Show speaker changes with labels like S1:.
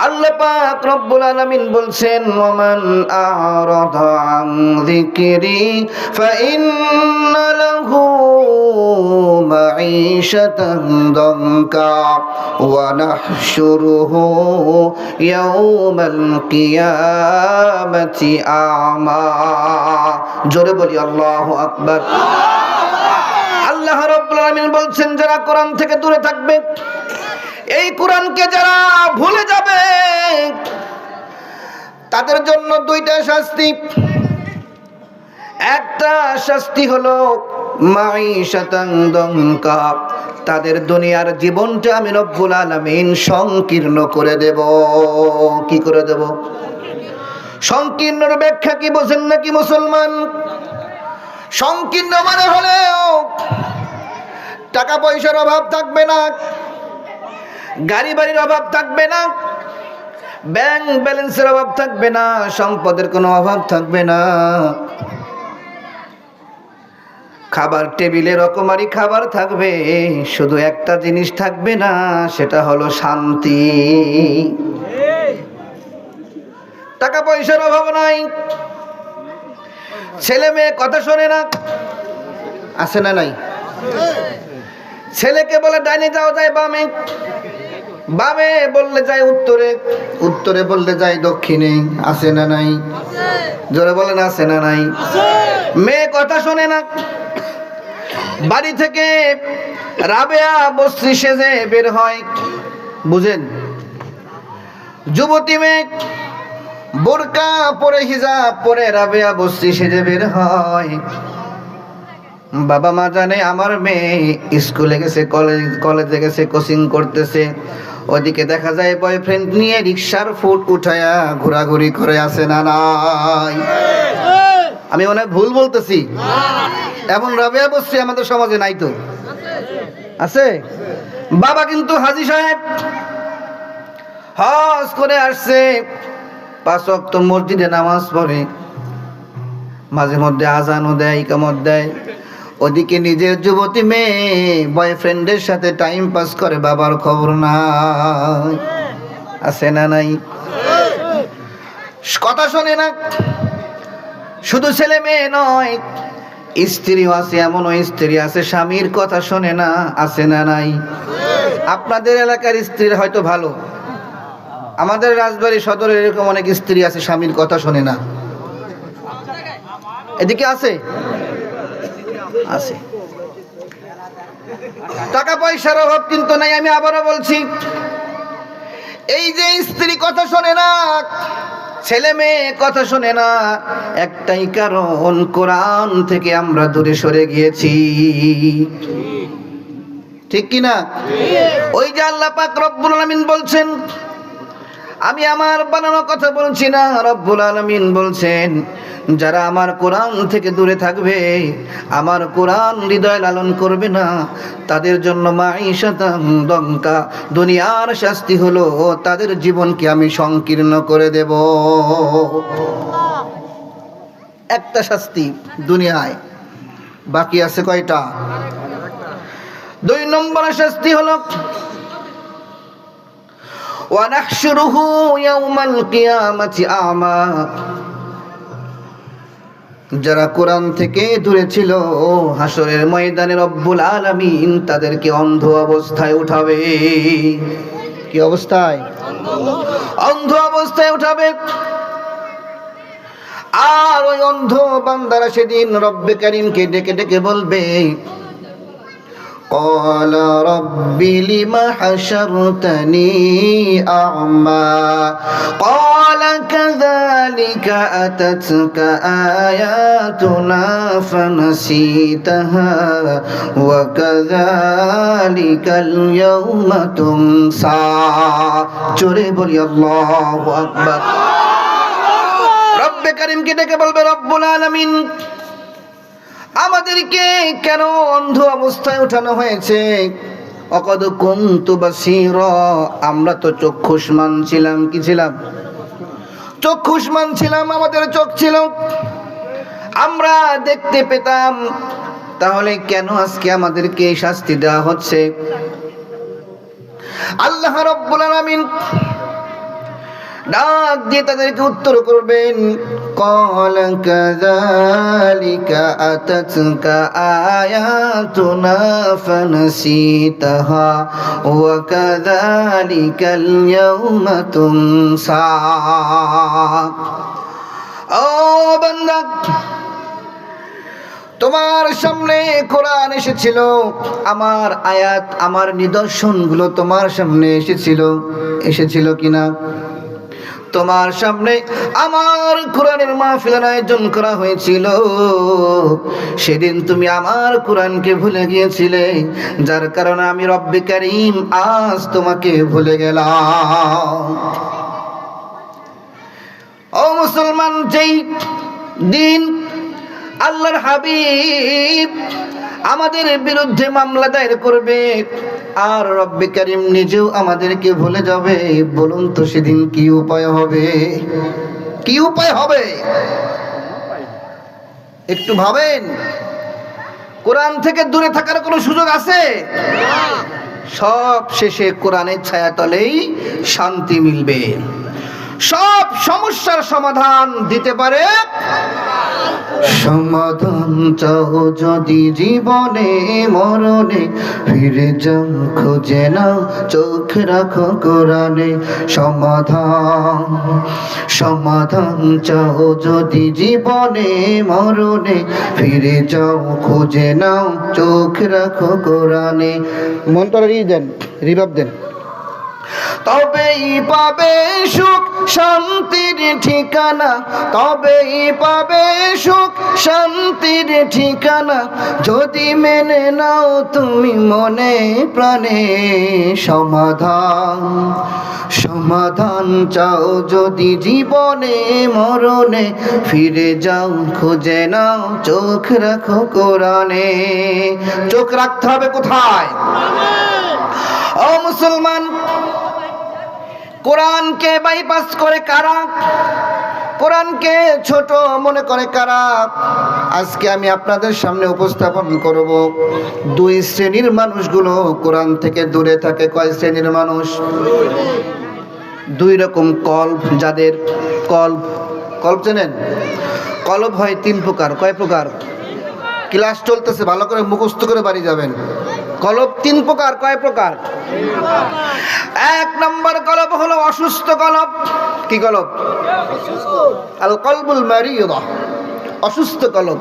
S1: আল্লাহ পাক রব্বুল আলামিন বলছেন ওয়ামান আ'রাদা আন যিকরি ফাইন্না লাহু মাঈশাতান দানকা ওয়া নাহশুরুহু ইয়াওমাল কিয়ামাতি আ'মা। জোরে বলি আল্লাহু আকবার। আল্লাহ রাব্বুল আলামিন বলছেন যারা কোরআন থেকে দূরে থাকবে, এই কোরআনকে যারা ভুলে যাবে, তাদের জন্য দুইটা শাস্তি। একটা শাস্তি হলো মাঈশাতান দানকা, তাদের দুনিয়ার জীবনটা আমি রব্বুল আলামিন সংকীর্ণ করে দেব। কি করে দেব? সংকীর্ণের ব্যাখ্যা কি বোঝেন নাকি মুসলমান? সংকীর্ণ মানে হলো টাকা পয়সার অভাব থাকবে না, গাড়ি বাড়ির অভাব থাকবে না, ব্যাংক ব্যালেন্সের অভাব থাকবে না, সম্পদের কোনো অভাব থাকবে না, খাবার টেবিলে রকমারি খাবার থাকবে, শুধু একটা জিনিস থাকবে না, সেটা হলো শান্তি। টাকা পয়সার অভাব নাই, ছেলে মেয়ে কথা শোনে না, আছে না নাই? ছেলেকে বলে ডাইনে যাওয়া যায় বামে, বামে বললে যায় উত্তরে, উত্তরে বললে যায় দক্ষিণে, আছে না নাই? জোরে বলেন আছে না নাই? মেয়ে কথা শোনে না, বাড়ি থেকে রাবেয়া বস্ত্রী সেজে বের হয়, বুঝেন? যুবতী মেয়ে বোরকা পরে হিজাব পরে রাবেয়া বস্ত্রী সেজে বের হয়। বাবা মা জানে আমার মেয়ে স্কুলে গেছে, কলেজে গেছে, কোচিং করতেছে, ওদিকে দেখা যায় বয়ফ্রেন্ড নিয়ে রিক্সার ফুট উঠায়া ঘোরাঘুরি করে, আছে না নাই? আমি মনে হয় ভুল বলতেছি? এমন রাবেয়া বস্ত্রী আমাদের সমাজে নাই তো? আছে। বাবা কিন্তু হাজী সাহেব, হজ করে আসছে, 5 ওয়াক্ত মসজিদে নামাজ পড়ে, মাঝে মধ্যে আজানও দেয়, ইকামত দেয়, ওদিকে নিজের যুবতী মেয়ে বয়ফ্রেন্ডের সাথে টাইম পাস করে, বাবার খবর নাই, আছে না নাই? কথা শোনে না। শুধু ছেলে মেয়ে নয়, স্ত্রীও আছে, এমনও স্ত্রী আছে স্বামীর কথা শোনে না, আছে না নাই? আপনাদের এলাকার স্ত্রীরা হয়তো ভালো, আমাদের রাজবাড়ী সদরে এরকম অনেক স্ত্রী আছে স্বামীর কথা শোনে না। এদিকে আছে? আছে। টাকা পয়সার অভাব কিন্তু নাই। আমি আবারও বলছি, এই যে স্ত্রী কথা শোনে না, ছেলে মেয়ে কথা শোনে না, একটাই কারণ, কোরআন থেকে আমরা দূরে সরে গিয়েছি। ঠিক কি না? ওই যে আল্লাহ পাক রব্বুল আলামিন বলছেন, আমি আমার বানানো কথা বলছি না, রব্বুল আলামিন বলছেন যারা আমার কোরআন থেকে দূরে থাকবে, আমার কোরআন হৃদয় লালন করবে না, তাদের জন্য মাঈশাতান দানকা, দুনিয়ার শাস্তি হলো তাদের জীবনকে আমি সংকীর্ণ করে দেব। একটা শাস্তি দুনিয়ায়, বাকি আছে কয়টা? 2 নম্বর শাস্তি হলো ওয়া নাহশুরুহু ইয়াওমাল কিয়ামাতি আ'মা। যারা কোরআন থেকে দূরে ছিল, হাসরের ময়দানে রব্বুল আলামিন তাদেরকে অন্ধ অবস্থায় উঠাবে। কি অবস্থায়? অন্ধ অবস্থায় উঠাবে। আর ওই অন্ধ বান্দারা সেদিন রব্বে কারীমকে ডেকে ডেকে বলবে, قال رب لم حشرتني أعمى قال كذلك أتتك آياتنا فنسيتها وكذلك اليوم تنسى। জোরে বলি আল্লাহু আকবার। রব্বে কারীমকে ডেকে বলবে রব্বুল আলামিন, আমাদেরকে কেন অন্ধ অবস্থায় উঠানো হয়েছে? অকদ কুনতু বাসীরা, আমরা তো চক্ষুষ্মান ছিলাম। কি ছিলাম? চক্ষুষ্মান ছিলাম, আমাদের চোখ ছিল, আমরা দেখতে পেতাম। তাহলে কেন আজকে আমাদেরকে এই শাস্তি দেওয়া হচ্ছে? আল্লাহ রাব্বুল আলামিন ডাক দিয়ে তাদেরকে উত্তর করবেন, ক্বালা কাযালিকা আতাতকা আয়াতুনা ফানাসিতাহা ওয়া কাযালিকাল ইয়াওমা তুনসা। ও বান্দা, তোমার সামনে কোরআন এসেছিল, আমার আয়াত, আমার নিদর্শনগুলো তোমার সামনে এসেছিল কিনা? তোমার সামনে আমার কোরআনের মাহফিলের আয়োজন করা হয়েছিল, সেদিন তুমি আমার কোরআনকে ভুলে গিয়েছিলে, যার কারণে আমি রব্বে কারীম আজ তোমাকে ভুলে গেলাম। ও মুসলমান, যেই দিন আল্লাহর হাবিব আমাদের বিরুদ্ধে মামলা দায়ের করবে আর রব্বে কারীম নিজেও আমাদেরকে ভুলে যাবে, বলুন তো সেদিন কি উপায় হবে? কি উপায় হবে? একটু ভাবেন। কোরআন থেকে দূরে থাকার কোনো সুযোগ আছে? সব শেষে কোরআনের ছায়াতলেই শান্তি মিলবে। সব সমস্যার সমাধান দিতে পারে। সমাধান চাও যদি জীবনে মরণে, ফিরে যাও খুঁজে নাও, চোখ রাখো কোরআনে। সমাধান চাও যদি জীবনে মরণে, ফিরে যাও খুঁজে নাও, চোখ রাখো কোরআনে। মনটা দেন, রিভাব দেন। তবেই পাবে সুখ শান্তির ঠিকানা, তবেই পাবে সুখ শান্তির ঠিকানা, যদি মেনে নাও তুমি মনে প্রাণে। সমাধান চাও যদি জীবনে মরণে, ফিরে যাও খুঁজে নাও, চোখ রাখো কোরআনে। চোখ রাখতে হবে কোথায়? ও মুসলমান, কোরআনকে বাইপাস করে কারা? কোরআনকে ছোট মনে করে কারা? আজকে আমি আপনাদের সামনে উপস্থাপন করব দুই শ্রেণীর মানুষগুলো কোরআন থেকে দূরে থাকে। কয় শ্রেণীর মানুষ? দুই রকম কল্ব, যাদের কল্ব চেনেন? কলব হয় তিন প্রকার। কয় প্রকার? ক্লাস চলতেছে, ভালো করে মুখস্থ করে বাড়ি যাবেন। কলব তিন প্রকার। কয় প্রকার? এক নম্বর কলব হলো অসুস্থ কলব। কি কলব? আল কলবুল মারিয়্যিদ, অসুস্থ কলব।